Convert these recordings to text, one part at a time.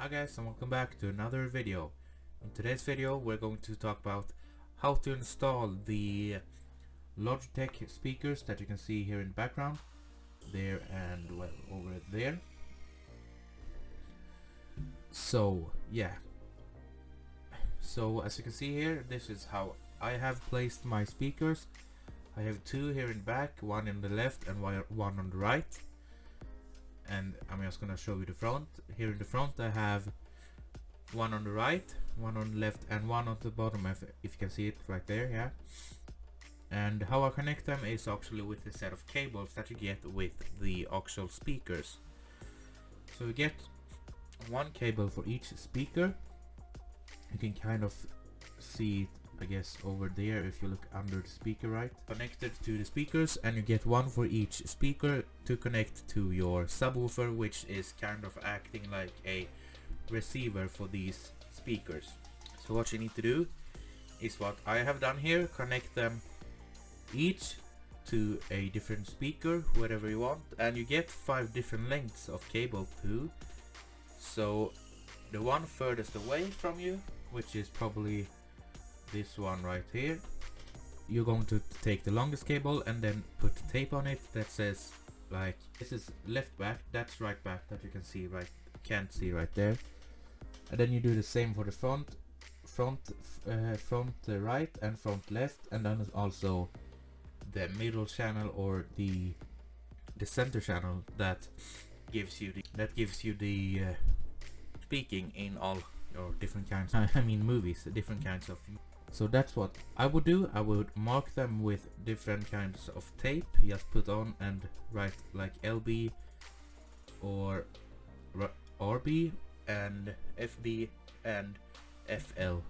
Hi guys, and welcome back to another video. In today's video we're going to talk about how to install the Logitech speakers that you can see here in the background, there and well over there. So yeah, so as you can see here, this is how I have placed my speakers. I have two here in the back, one in the left and one on the right. And I'm just gonna show you the front. Here in the front I have one on the right, one on the left and one on the bottom, if you can see it right there, yeah. And how I connect them is actually with a set of cables that you get with the actual speakers. So you get one cable for each speaker. You can kind of see it, I guess, over there if you look under the speaker, right? Connected to the speakers, and you get one for each speaker to connect to your subwoofer, which is kind of acting like a receiver for these speakers. So what you need to do is what I have done here: connect them each to a different speaker, whatever you want, and you get 5 different lengths of cable too. So the one furthest away from you, which is probably this one right here, you're going to take the longest cable and then put the tape on it that says, like, this is left back, that's right back, that you can see can't see right there. And then you do the same for the front right and front left, and then also the middle channel or the center channel that gives you the speaking in all your different kinds, I mean movies, different kinds of. So that's what I would do. I would mark them with different kinds of tape, just put on and write like LB or RB and FB and FL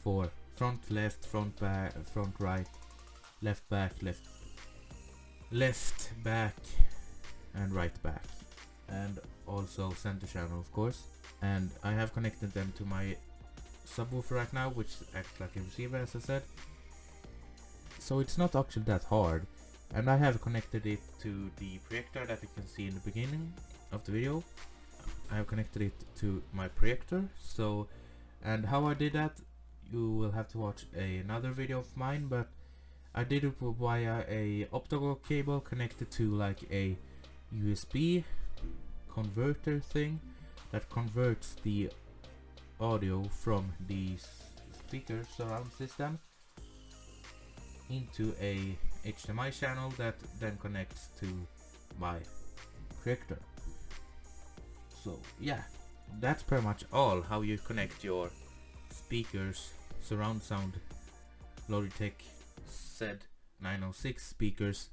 for front left, front back, front right, left back, left back and right back, and also center channel, of course. And I have connected them to my subwoofer right now, which acts like a receiver, as I said. So it's not actually that hard. And I have connected it to the projector that you can see in the beginning of the video. I have connected it to my projector. So, and how I did that, you will have to watch another video of mine, but I did it via a optical cable connected to like a USB converter thing that converts the audio from the speaker surround system into a HDMI channel that then connects to my projector. So yeah, that's pretty much all how you connect your speakers, surround sound Logitech Z906 speakers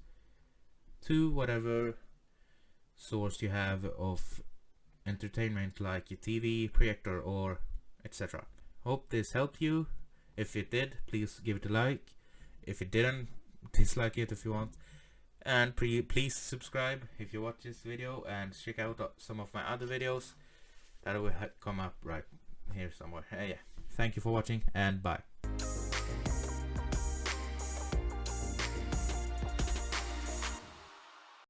to whatever source you have of entertainment, like your TV, projector, or etc. Hope this helped you. If it did, please give it a like. If it didn't, dislike it if you want. And please subscribe if you watch this video, and check out some of my other videos that will come up right here somewhere. Yeah. Thank you for watching, and bye.